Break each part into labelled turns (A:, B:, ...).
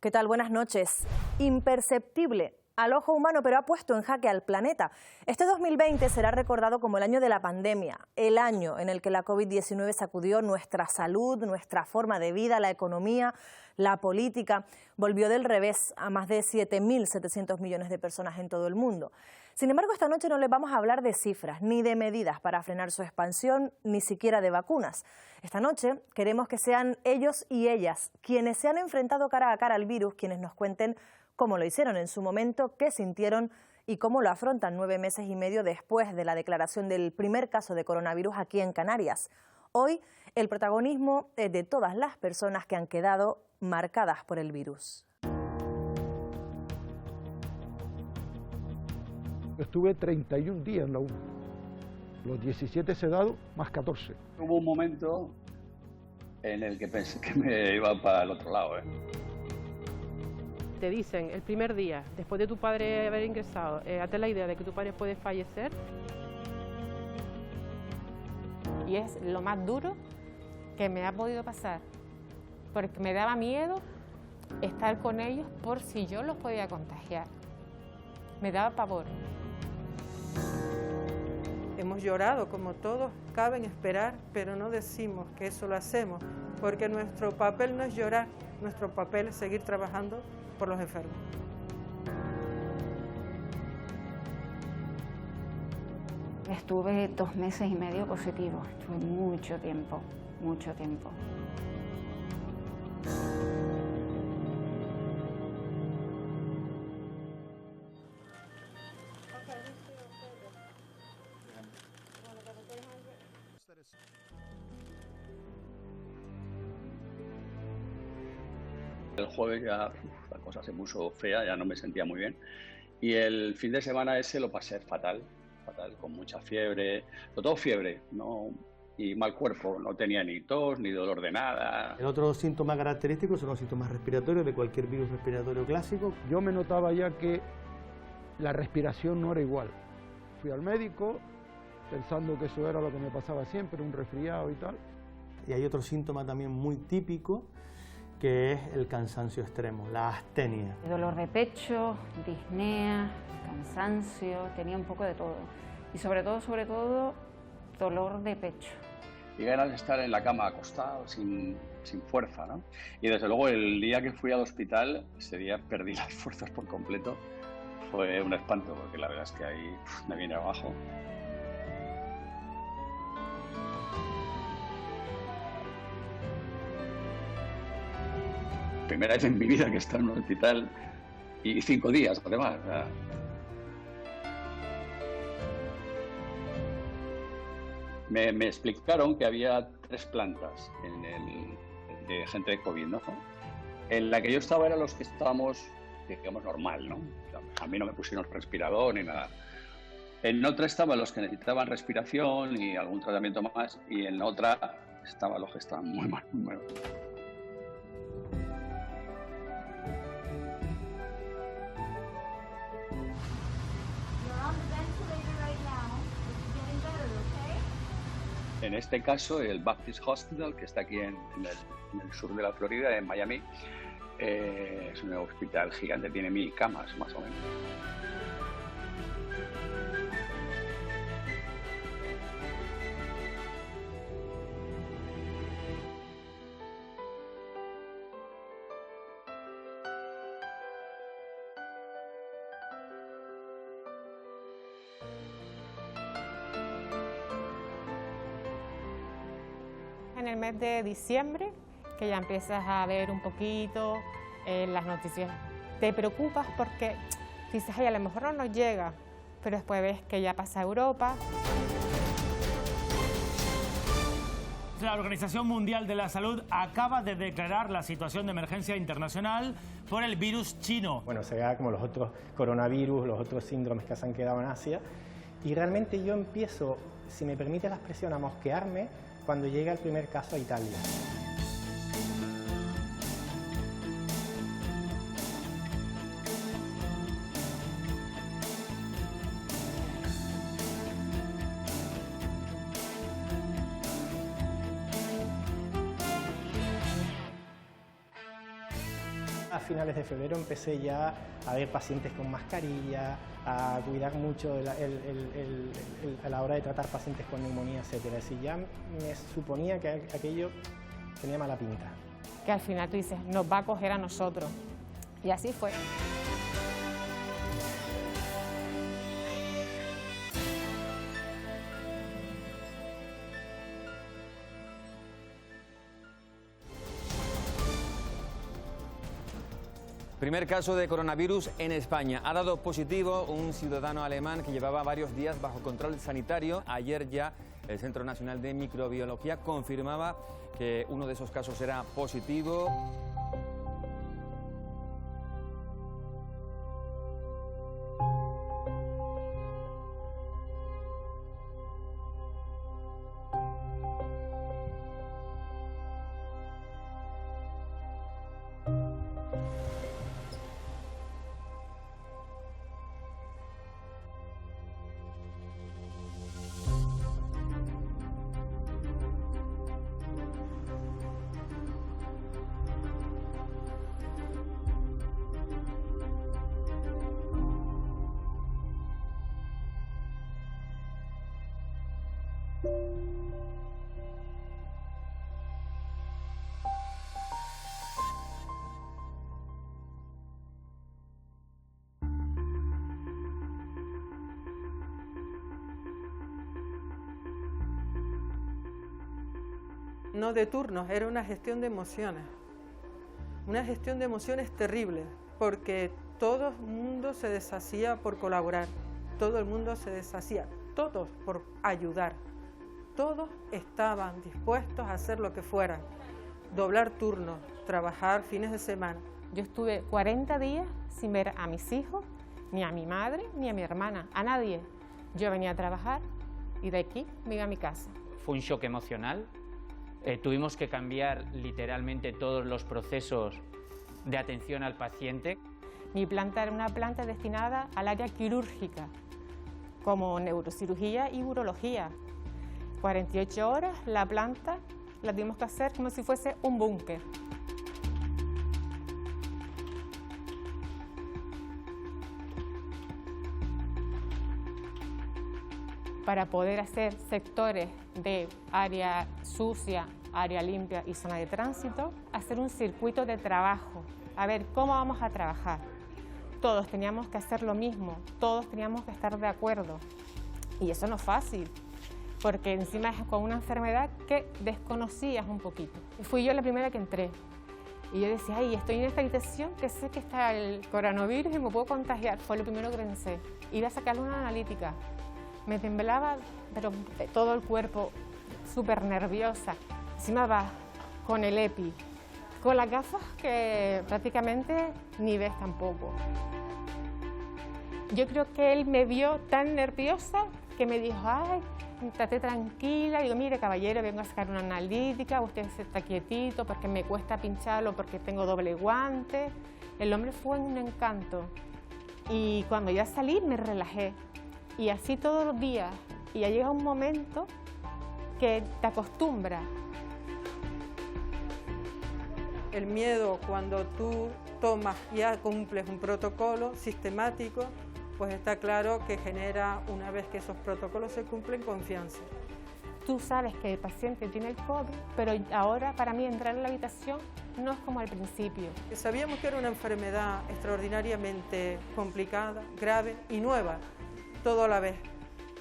A: ¿Qué tal? Buenas noches. Imperceptible al ojo humano, pero ha puesto en jaque al planeta. Este 2020 será recordado como el año de la pandemia, el año en el que la COVID-19 sacudió nuestra salud, nuestra forma de vida, la economía, la política. Volvió del revés a más de 7.700 millones de personas en todo el mundo. Sin embargo, esta noche no les vamos a hablar de cifras, ni de medidas para frenar su expansión, ni siquiera de vacunas. Esta noche queremos que sean ellos y ellas quienes se han enfrentado cara a cara al virus, quienes nos cuenten cómo lo hicieron en su momento, qué sintieron y cómo lo afrontan 9 meses y medio después de la declaración del primer caso de coronavirus aquí en Canarias. Hoy, el protagonismo es de todas las personas que han quedado marcadas por el virus.
B: Estuve 31 días en la UMA, los 17 sedados más 14.
C: Hubo un momento en el que pensé que me iba para el otro lado.
D: Te dicen el primer día, después de tu padre haber ingresado, hazte la idea de que tu padre puede fallecer.
E: Y es lo más duro que me ha podido pasar, porque me daba miedo estar con ellos por si yo los podía contagiar. Me daba pavor.
F: Hemos llorado como todos, caben esperar, pero no decimos que eso lo hacemos, porque nuestro papel no es llorar, nuestro papel es seguir trabajando por los enfermos.
G: Estuve 2 meses y medio positivo, estuve mucho tiempo, mucho tiempo.
C: El jueves ya la cosa se puso fea, ya no me sentía muy bien. Y el fin de semana ese lo pasé fatal, con mucha fiebre, todo fiebre, ¿no? Y mal cuerpo, no tenía ni tos, ni dolor de nada.
H: El otro síntoma característico son los síntomas respiratorios de cualquier virus respiratorio clásico.
B: Yo me notaba ya que la respiración no era igual. Fui al médico pensando que eso era lo que me pasaba siempre, un resfriado y tal.
H: Y hay otro síntoma también muy típico, que es el cansancio extremo, la astenia.
G: Dolor de pecho, disnea, cansancio, tenía un poco de todo. Y sobre todo, dolor de pecho.
C: Y ganas de estar en la cama acostado, sin fuerza, ¿no? Y desde luego el día que fui al hospital, ese día perdí las fuerzas por completo. Fue un espanto, porque la verdad es que ahí me vine abajo. Primera vez en mi vida que estaba en un hospital y 5 días, además. Me explicaron que había 3 plantas de gente de COVID, ¿no? En la que yo estaba eran los que estábamos, digamos, normal, ¿no? O sea, a mí no me pusieron respirador ni nada. En otra estaban los que necesitaban respiración y algún tratamiento más, y en otra estaban los que estaban muy mal, muy mal. En este caso, el Baptist Hospital, que está aquí en el sur de la Florida, en Miami, es un hospital gigante, tiene 1000 camas más o menos.
E: En el mes de diciembre, que ya empiezas a ver un poquito las noticias, te preocupas porque dices, ay, a lo mejor no nos llega, pero después ves que ya pasa a Europa.
I: La Organización Mundial de la Salud acaba de declarar la situación de emergencia internacional por el virus chino.
J: Bueno, se vea como los otros coronavirus, los otros síndromes que se han quedado en Asia, y realmente yo empiezo, si me permite la expresión, a mosquearme cuando llega el primer caso a Italia. A finales de febrero empecé ya a ver pacientes con mascarilla, a cuidar mucho a la hora de tratar pacientes con neumonía, etcétera. Es decir, ya me suponía que aquello tenía mala pinta.
E: Que al final tú dices, nos va a coger a nosotros. Y así fue.
K: Primer caso de coronavirus en España. Ha dado positivo un ciudadano alemán que llevaba varios días bajo control sanitario. Ayer ya el Centro Nacional de Microbiología confirmaba que uno de esos casos era positivo.
F: No de turnos, era una gestión de emociones. Una gestión de emociones terrible, porque todo el mundo se deshacía por colaborar, todo el mundo se deshacía, todos por ayudar. Todos estaban dispuestos a hacer lo que fuera, doblar turnos, trabajar fines de semana.
E: Yo estuve 40 días sin ver a mis hijos, ni a mi madre, ni a mi hermana, a nadie. Yo venía a trabajar y de aquí me iba a mi casa.
L: Fue un shock emocional. Tuvimos que cambiar literalmente todos los procesos de atención al paciente.
E: Mi planta era una planta destinada al área quirúrgica, como neurocirugía y urología. 48 horas la planta la tuvimos que hacer como si fuese un búnker. Para poder hacer sectores de área sucia, área limpia y zona de tránsito, hacer un circuito de trabajo, a ver cómo vamos a trabajar. Todos teníamos que hacer lo mismo, todos teníamos que estar de acuerdo. Y eso no es fácil, porque encima es con una enfermedad que desconocías un poquito. Fui yo la primera que entré. Y yo decía, ay, estoy en esta habitación que sé que está el coronavirus y me puedo contagiar. Fue lo primero que pensé. Iba a sacarle una analítica. Me temblaba, pero todo el cuerpo, súper nerviosa. Encima va con el EPI, con las gafas que prácticamente ni ves tampoco. Yo creo que él me vio tan nerviosa que me dijo, ay, estate tranquila. Digo, mire, caballero, vengo a sacar una analítica, usted se está quietito porque me cuesta pincharlo porque tengo doble guante. El hombre fue un encanto. Y cuando ya salí me relajé. Y así todos los días. Y ya llega un momento que te acostumbras.
F: El miedo, cuando tú tomas, ya cumples un protocolo sistemático, pues está claro que genera, una vez que esos protocolos se cumplen, confianza.
E: Tú sabes que el paciente tiene el COVID, pero ahora para mí entrar en la habitación no es como al principio.
F: Sabíamos que era una enfermedad extraordinariamente complicada, grave y nueva, todo a la vez.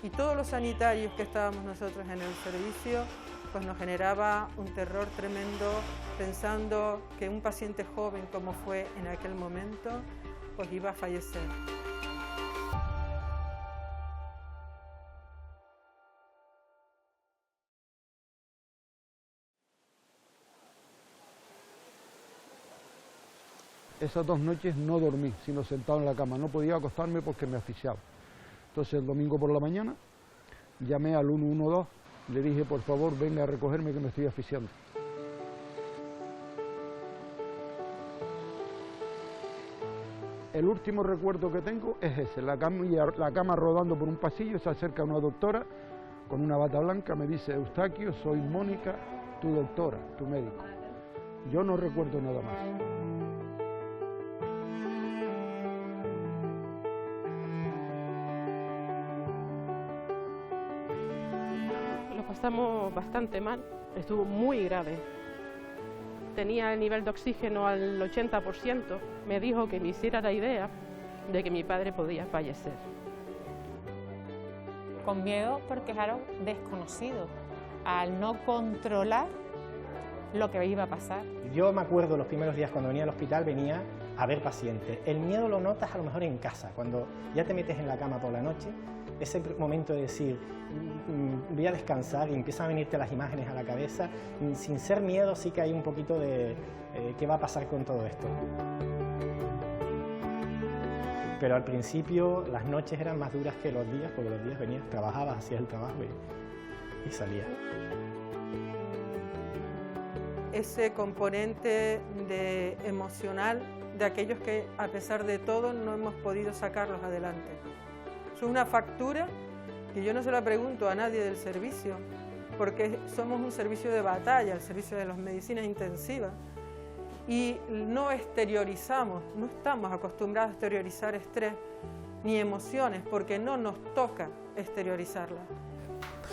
F: Y todos los sanitarios que estábamos nosotros en el servicio, pues nos generaba un terror tremendo, pensando que un paciente joven, como fue en aquel momento, pues iba a fallecer.
B: Esas 2 noches no dormí, sino sentado en la cama. No podía acostarme porque me asfixiaba. Entonces el domingo por la mañana llamé al 112, le dije, por favor, venga a recogerme que me estoy asfixiando. El último recuerdo que tengo es ese, la cama rodando por un pasillo, se acerca una doctora con una bata blanca, me dice, Eustaquio, soy Mónica, tu doctora, tu médico. Yo no recuerdo nada más.
D: pasamos bastante mal, estuvo muy grave. Tenía el nivel de oxígeno al 80%, me dijo que me hiciera la idea de que mi padre podía fallecer.
E: Con miedo porque es algo desconocido, al no controlar lo que iba a pasar.
J: Yo me acuerdo los primeros días cuando venía al hospital, venía a ver pacientes. El miedo lo notas a lo mejor en casa, cuando ya te metes en la cama por la noche, ese momento de decir, voy a descansar y empiezan a venirte las imágenes a la cabeza. Sin ser miedo sí que hay un poquito de qué va a pasar con todo esto. Pero al principio las noches eran más duras que los días, porque los días venías, trabajabas, hacías el trabajo y salías.
F: Ese componente emocional de aquellos que a pesar de todo no hemos podido sacarlos adelante. Es una factura que yo no se la pregunto a nadie del servicio, porque somos un servicio de batalla, el servicio de las medicinas intensivas, y no exteriorizamos, no estamos acostumbrados a exteriorizar estrés ni emociones, porque no nos toca exteriorizarlas.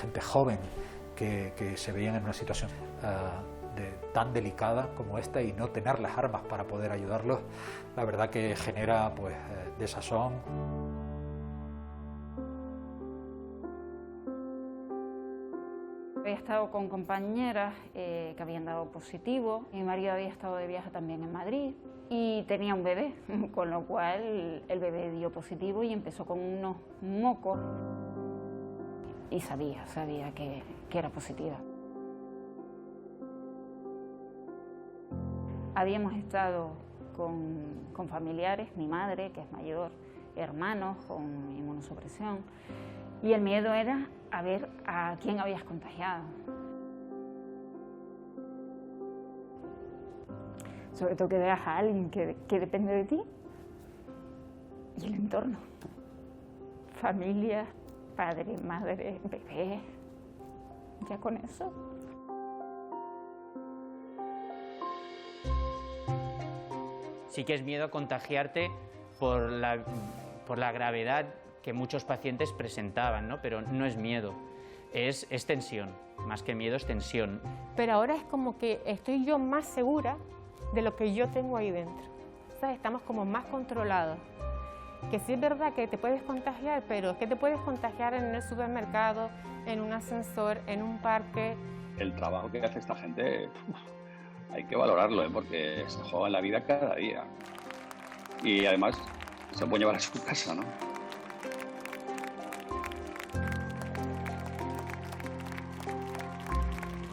M: Gente joven que se veían en una situación tan delicada como esta y no tener las armas para poder ayudarlos, la verdad que genera pues desazón.
G: Había estado con compañeras que habían dado positivo. Mi marido había estado de viaje también en Madrid y tenía un bebé, con lo cual el bebé dio positivo y empezó con unos mocos y sabía que era positiva. Habíamos estado con familiares, mi madre, que es mayor, hermanos con inmunosupresión, y el miedo era a ver a quién habías contagiado. Sobre todo que veas a alguien que depende de ti y el entorno. Familia, padre, madre, bebé, ya con eso.
L: Sí que es miedo a contagiarte por la gravedad que muchos pacientes presentaban, ¿no? Pero no es miedo, es tensión, más que miedo es tensión.
E: Pero ahora es como que estoy yo más segura de lo que yo tengo ahí dentro. ¿Sabes? Estamos como más controlados. Que sí es verdad que te puedes contagiar, pero es que te puedes contagiar en el supermercado, en un ascensor, en un parque.
C: El trabajo que hace esta gente, hay que valorarlo, porque se juega la vida cada día. Y además se puede llevar a su casa, ¿no?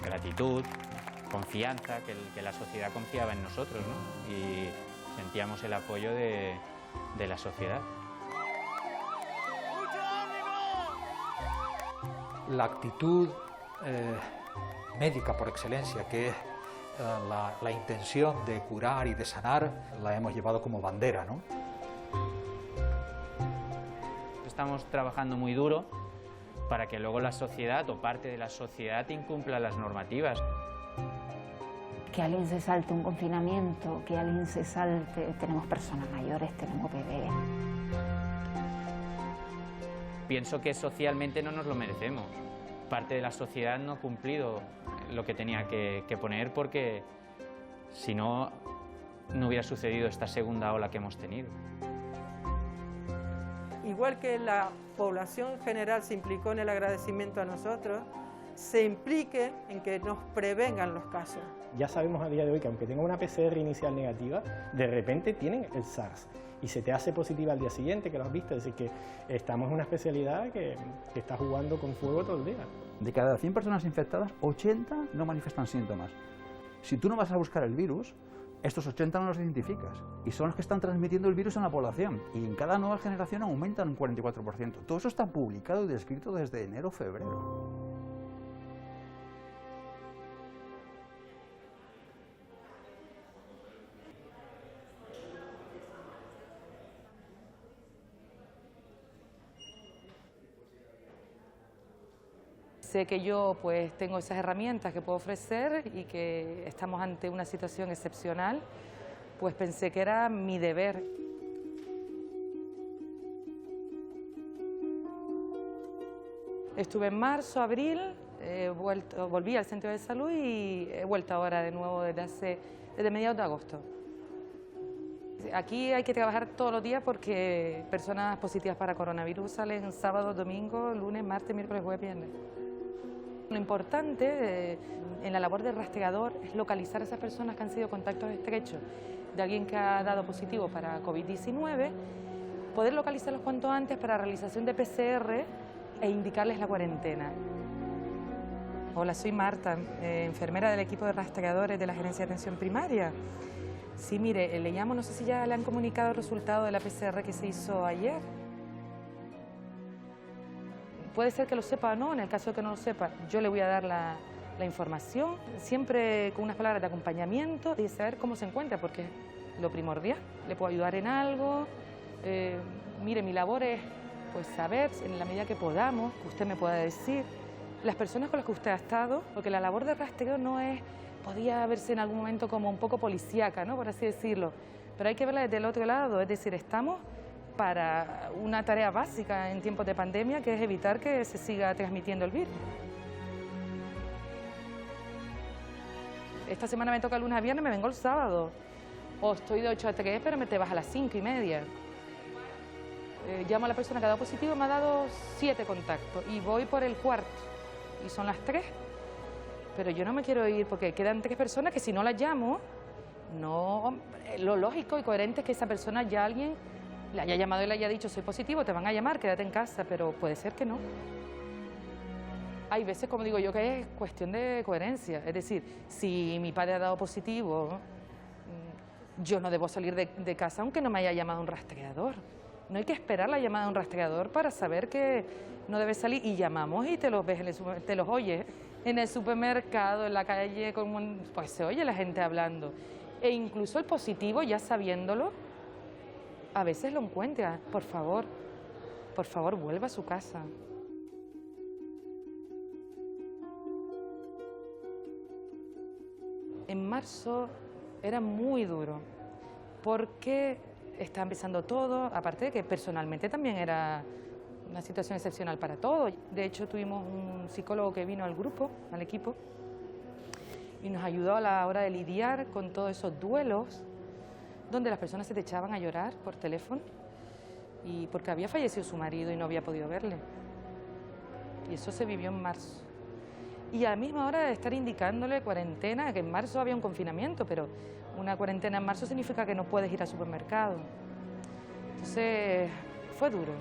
L: Gratitud, confianza, que la sociedad confiaba en nosotros, ¿no? Y sentíamos el apoyo de la sociedad.
M: La actitud médica por excelencia, que es la intención de curar y de sanar, la hemos llevado como bandera, ¿no?
L: Estamos trabajando muy duro para que luego la sociedad o parte de la sociedad incumpla las normativas.
G: Que alguien se salte un confinamiento, que alguien se salte, tenemos personas mayores, tenemos bebés.
L: Pienso que socialmente no nos lo merecemos. Parte de la sociedad no ha cumplido lo que tenía que poner, porque si no, no hubiera sucedido esta segunda ola que hemos tenido.
F: Igual que la población general se implicó en el agradecimiento a nosotros, se implique en que nos prevengan los casos.
J: Ya sabemos a día de hoy que aunque tenga una PCR inicial negativa, de repente tienen el SARS y se te hace positiva al día siguiente, que lo has visto. Es decir, que estamos en una especialidad que está jugando con fuego todo el día.
N: De cada 100 personas infectadas, 80 no manifiestan síntomas. Si tú no vas a buscar el virus, estos 80 no los identificas y son los que están transmitiendo el virus en la población, y en cada nueva generación aumentan un 44%. Todo eso está publicado y descrito desde enero, febrero.
O: Sé que yo pues tengo esas herramientas que puedo ofrecer y que estamos ante una situación excepcional, pues pensé que era mi deber. Estuve en marzo, abril, volví al centro de salud y he vuelto ahora de nuevo desde mediados de agosto. Aquí hay que trabajar todos los días porque personas positivas para coronavirus salen sábado, domingo, lunes, martes, miércoles, jueves, viernes. Lo importante en la labor del rastreador es localizar a esas personas que han sido contactos estrechos de alguien que ha dado positivo para COVID-19, poder localizarlos cuanto antes para realización de PCR e indicarles la cuarentena. Hola, soy Marta, enfermera del equipo de rastreadores de la Gerencia de Atención Primaria. Sí, mire, le llamo, no sé si ya le han comunicado el resultado de la PCR que se hizo ayer. Puede ser que lo sepa o no, en el caso de que no lo sepa, yo le voy a dar la información, siempre con unas palabras de acompañamiento y saber cómo se encuentra, porque es lo primordial. Le puedo ayudar en algo. Mire, mi labor es pues saber, en la medida que podamos, que usted me pueda decir, las personas con las que usted ha estado, porque la labor de rastreo no es, podía verse en algún momento como un poco policíaca, ¿no?, por así decirlo, pero hay que verla desde el otro lado, es decir, estamos para una tarea básica en tiempos de pandemia, que es evitar que se siga transmitiendo el virus. Esta semana me toca lunes a viernes, me vengo el sábado, o estoy de 8 a 3, pero me te vas a las 5:30. Llamo a la persona que ha dado positivo, me ha dado 7 contactos y voy por el cuarto, y son las 3. Pero yo no me quiero ir porque quedan 3 personas que si no las llamo, no, lo lógico y coherente es que esa persona ya alguien le haya llamado y le haya dicho soy positivo, te van a llamar, quédate en casa, pero puede ser que no. Hay veces, como digo yo, que es cuestión de coherencia, es decir, si mi padre ha dado positivo, yo no debo salir de casa aunque no me haya llamado un rastreador. No hay que esperar la llamada de un rastreador para saber que no debes salir, y llamamos y te los ves, te los oyes en el supermercado, en la calle, pues se oye la gente hablando. E incluso el positivo, ya sabiéndolo, a veces lo encuentra. Por favor, vuelva a su casa. En marzo era muy duro, porque estaba empezando todo, aparte de que personalmente también era una situación excepcional para todos. De hecho, tuvimos un psicólogo que vino al grupo, al equipo, y nos ayudó a la hora de lidiar con todos esos duelos, donde las personas se te echaban a llorar por teléfono, y porque había fallecido su marido y no había podido verle. Y eso se vivió en marzo. Y a la misma hora de estar indicándole cuarentena, que en marzo había un confinamiento, pero una cuarentena en marzo significa que no puedes ir al supermercado. Entonces, fue duro.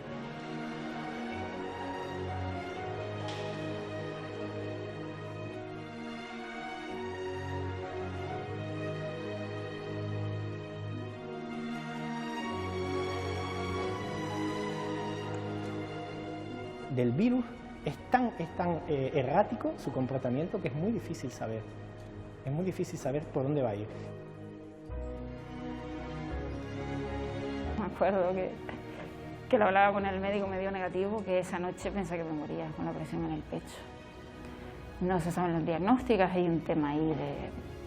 J: Del virus es tan errático su comportamiento que es muy difícil saber. Es muy difícil saber por dónde va a ir.
G: Me acuerdo que lo hablaba con el médico, me dio negativo, que esa noche pensé que me moría con la presión en el pecho. No se saben los diagnósticos, hay un tema ahí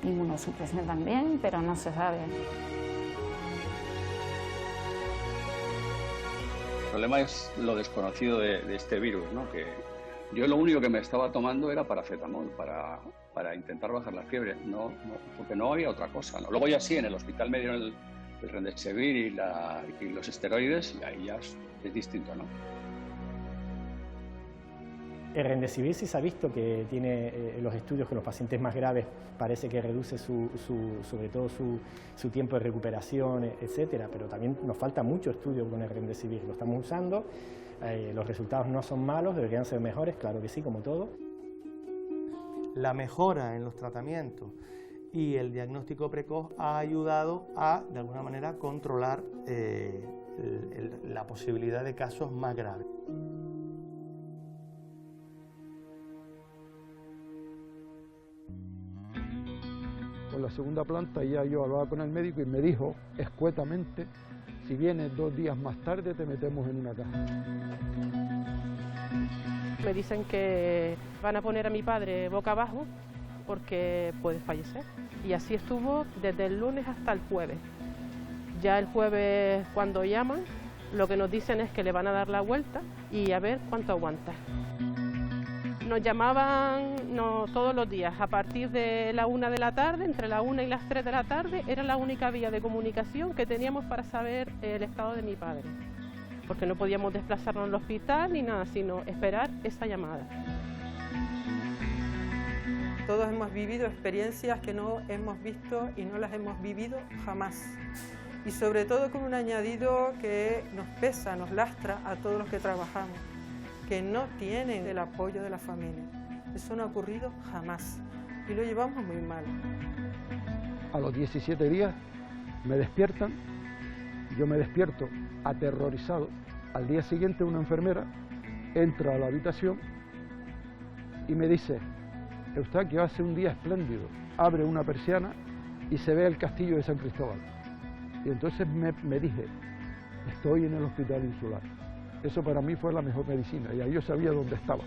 G: de inmunosupresión también, pero no se sabe.
C: El problema es lo desconocido de este virus, ¿no? Que yo lo único que me estaba tomando era paracetamol para intentar bajar la fiebre, porque no había otra cosa, ¿no? Luego ya sí, en el hospital me dieron el Remdesivir y los esteroides, y ahí ya es distinto, ¿no?
J: El Remdesivir sí se ha visto que tiene los estudios que los pacientes más graves parece que reduce sobre todo su tiempo de recuperación, etcétera, pero también nos falta mucho estudio con el Remdesivir. Lo estamos usando, los resultados no son malos, deberían ser mejores, claro que sí, como todo.
H: La mejora en los tratamientos y el diagnóstico precoz ha ayudado a, de alguna manera, controlar la posibilidad de casos más graves.
B: Con la segunda planta ya yo hablaba con el médico y me dijo escuetamente, si vienes 2 días más tarde te metemos en una caja.
D: Me dicen que van a poner a mi padre boca abajo porque puede fallecer. Y así estuvo desde el lunes hasta el jueves. Ya el jueves, cuando llaman, lo que nos dicen es que le van a dar la vuelta y a ver cuánto aguanta. Nos llamaban todos los días, a partir de la 1 de la tarde, entre la 1 y las 3 de la tarde, era la única vía de comunicación que teníamos para saber el estado de mi padre, porque no podíamos desplazarnos al hospital ni nada, sino esperar esa llamada.
F: Todos hemos vivido experiencias que no hemos visto y no las hemos vivido jamás. Y sobre todo con un añadido que nos pesa, nos lastra a todos los que trabajamos, que no tienen el apoyo de la familia. Eso no ha ocurrido jamás y lo llevamos muy mal.
B: A los 17 días me despiertan, yo me despierto aterrorizado. Al día siguiente una enfermera entra a la habitación y me dice: Eustaquio, hace un día espléndido. Abre una persiana y se ve el castillo de San Cristóbal. Y entonces me dije, estoy en el hospital insular. Eso para mí fue la mejor medicina, y ahí yo sabía dónde estaba.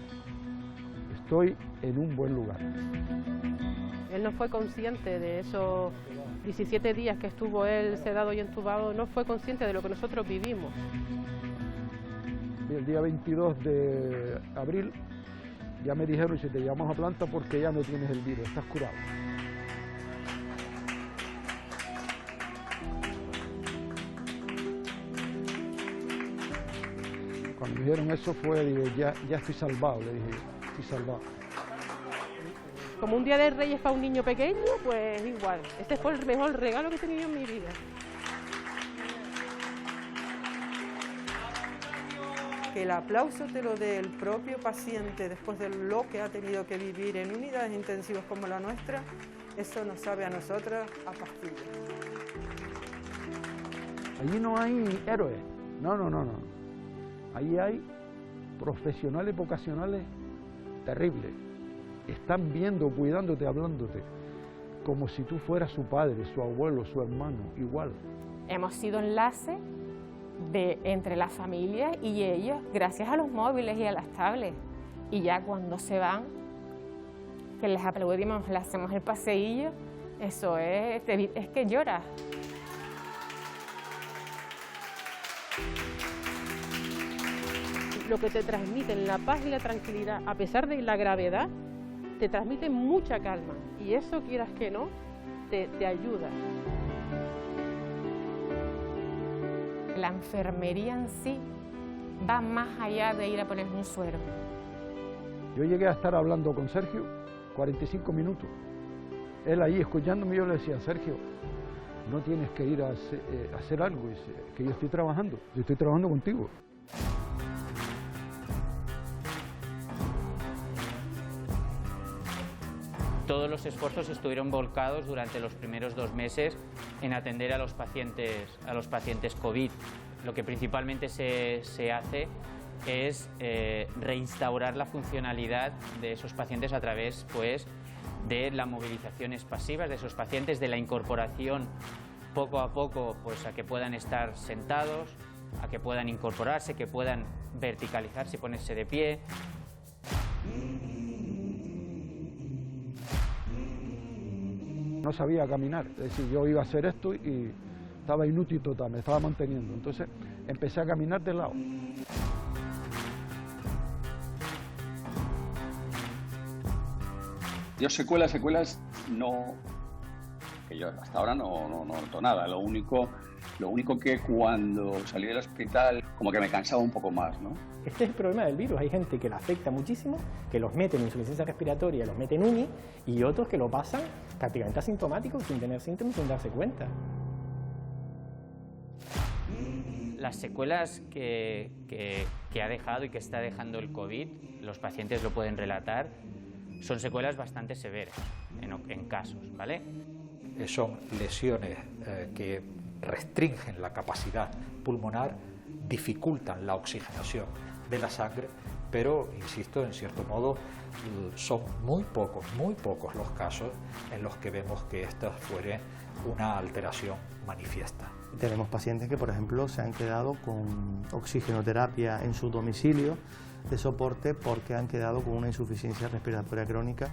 B: Estoy en un buen lugar.
D: Él no fue consciente de esos 17 días que estuvo él sedado y entubado, no fue consciente de lo que nosotros vivimos.
B: Y el día 22 de abril ya me dijeron: si te llevamos a planta porque ya no tienes el virus, estás curado. Cuando me dijeron eso digo, ya estoy salvado, le dije, estoy salvado.
D: Como un día de Reyes para un niño pequeño, pues igual. Este fue el mejor regalo que he tenido en mi vida.
F: Que el aplauso te lo dé el propio paciente después de lo que ha tenido que vivir en unidades intensivas como la nuestra, eso nos sabe a nosotras a pastillas.
B: Allí no hay héroes, no. Allí hay profesionales vocacionales terribles. Están viendo, cuidándote, hablándote, como si tú fueras su padre, su abuelo, su hermano, igual.
E: Hemos sido enlace entre la familia y ellos, gracias a los móviles y a las tablets. Y ya cuando se van, que les aplaudimos, les hacemos el paseillo, eso es que lloras.
D: Lo que te transmiten, la paz y la tranquilidad, a pesar de la gravedad, te transmiten mucha calma. Y eso, quieras que no, te ayuda.
E: La enfermería en sí va más allá de ir a poner un suero.
B: Yo llegué a estar hablando con Sergio 45 minutos. Él ahí escuchándome, yo le decía: Sergio, no tienes que ir a hacer algo, que yo estoy trabajando contigo.
L: Todos los esfuerzos estuvieron volcados durante los primeros 2 meses en atender a los pacientes COVID. Lo que principalmente se hace es reinstaurar la funcionalidad de esos pacientes a través, pues, de las movilizaciones pasivas de esos pacientes, de la incorporación poco a poco, pues, a que puedan estar sentados, a que puedan incorporarse, que puedan verticalizarse y ponerse de pie.
B: No sabía caminar, es decir, yo iba a hacer esto y estaba inútil total, me estaba manteniendo. Entonces empecé a caminar de lado.
C: Yo secuelas no, que yo hasta ahora no noto nada. Lo único que cuando salí del hospital como que me cansaba un poco más, ¿no?
J: Este es el problema del virus. Hay gente que lo afecta muchísimo, que los mete en insuficiencia respiratoria, los mete en UMI, y otros que lo pasan prácticamente asintomáticos, sin tener síntomas, sin darse cuenta.
L: Las secuelas que ha dejado y que está dejando el COVID, los pacientes lo pueden relatar, son secuelas bastante severas en casos, ¿vale?
M: Son lesiones que restringen la capacidad pulmonar, dificultan la oxigenación de la sangre, pero, insisto, en cierto modo, son muy pocos los casos en los que vemos que esta fuere una alteración manifiesta.
H: Tenemos pacientes que, por ejemplo, se han quedado con oxigenoterapia en su domicilio de soporte porque han quedado con una insuficiencia respiratoria crónica.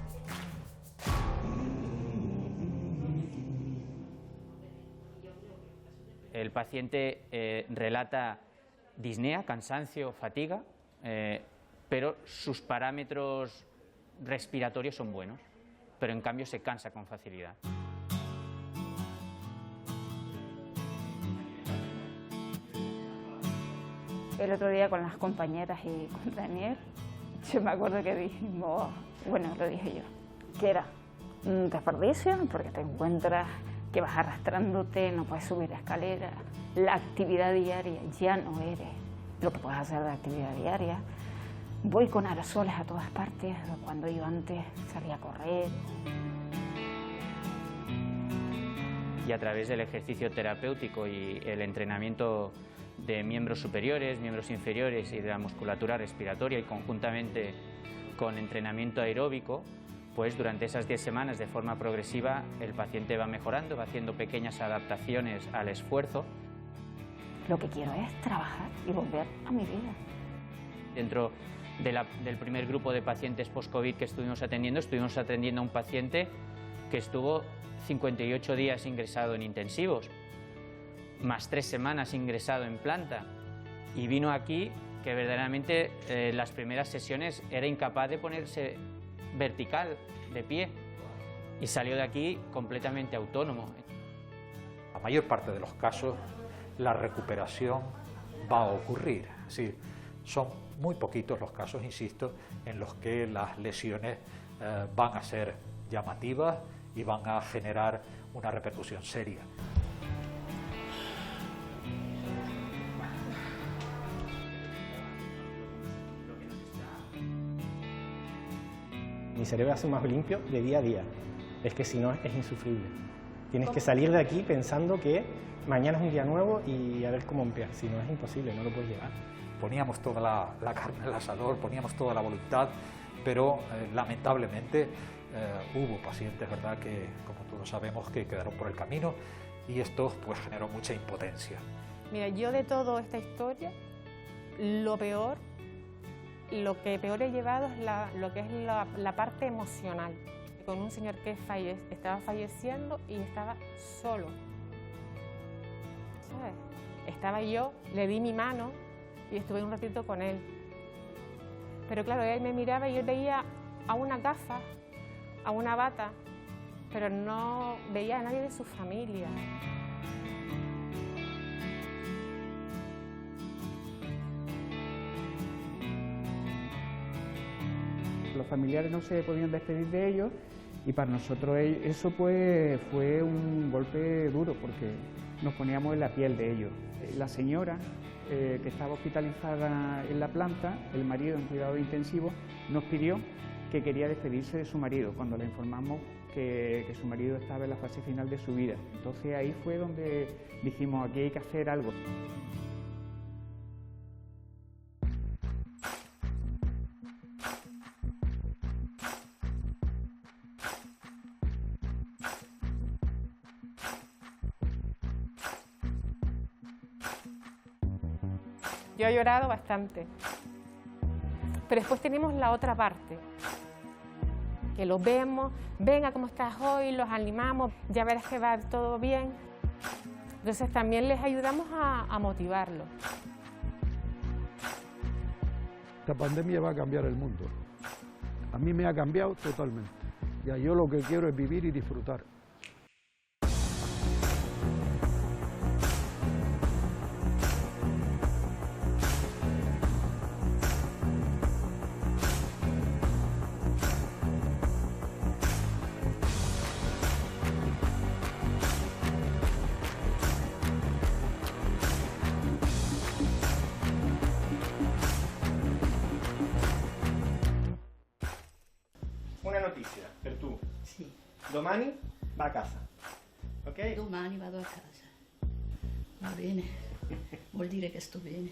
L: El paciente relata disnea, cansancio, fatiga, pero sus parámetros respiratorios son buenos, pero en cambio se cansa con facilidad.
G: El otro día con las compañeras y con Daniel, yo me acuerdo que dijimos, bueno, lo dije yo, que era un desperdicio porque te encuentras que vas arrastrándote, no puedes subir la escalera, la actividad diaria ya no eres lo que puedes hacer de actividad diaria. Voy con aerosoles a todas partes, cuando yo antes salía a correr.
L: Y a través del ejercicio terapéutico y el entrenamiento de miembros superiores, miembros inferiores y de la musculatura respiratoria y conjuntamente con entrenamiento aeróbico, pues durante esas 10 semanas de forma progresiva el paciente va mejorando, va haciendo pequeñas adaptaciones al esfuerzo.
G: Lo que quiero es trabajar y volver a mi vida.
L: Dentro del primer grupo de pacientes post-COVID que estuvimos atendiendo a un paciente que estuvo 58 días ingresado en intensivos, más 3 semanas ingresado en planta, y vino aquí que verdaderamente las primeras sesiones era incapaz de ponerse vertical, de pie, y salió de aquí completamente autónomo.
M: La mayor parte de los casos la recuperación va a ocurrir, es decir, son muy poquitos los casos, insisto, en los que las lesiones van a ser llamativas y van a generar una repercusión seria.
J: Mi cerebro hace más limpio de día a día. Es que si no es insufrible. Tienes que salir de aquí pensando que mañana es un día nuevo y a ver cómo empieza. Si no es imposible, no lo puedes llevar.
M: Poníamos toda la carne al asador, poníamos toda la voluntad, pero lamentablemente hubo pacientes, ¿verdad?, que, como todos sabemos, que quedaron por el camino y esto pues generó mucha impotencia.
E: Mira, yo de toda esta historia, lo que peor he llevado es lo que es la parte emocional. Con un señor que estaba falleciendo y estaba solo. ¿Sabes? Estaba yo, le di mi mano y estuve un ratito con él. Pero claro, él me miraba y yo veía a una gafa, a una bata, pero no veía a nadie de su familia.
P: Los familiares no se podían despedir de ellos y para nosotros eso pues fue un golpe duro porque nos poníamos en la piel de ellos. La señora que estaba hospitalizada en la planta, el marido en cuidado intensivo, nos pidió que quería despedirse de su marido cuando le informamos que su marido estaba en la fase final de su vida. Entonces ahí fue donde dijimos, aquí hay que hacer algo.
E: Yo he llorado bastante. Pero después tenemos la otra parte, que los vemos, venga, ¿cómo estás hoy? Los animamos, ya verás que va todo bien. Entonces también les ayudamos a motivarlos.
B: Esta pandemia va a cambiar el mundo. A mí me ha cambiado totalmente. Ya yo lo que quiero es vivir y disfrutar.
J: Una noticia per tu.
Q: Sì.
J: Domani va a casa, ok?
Q: Domani vado a casa. Va bene, vuol dire che sto bene.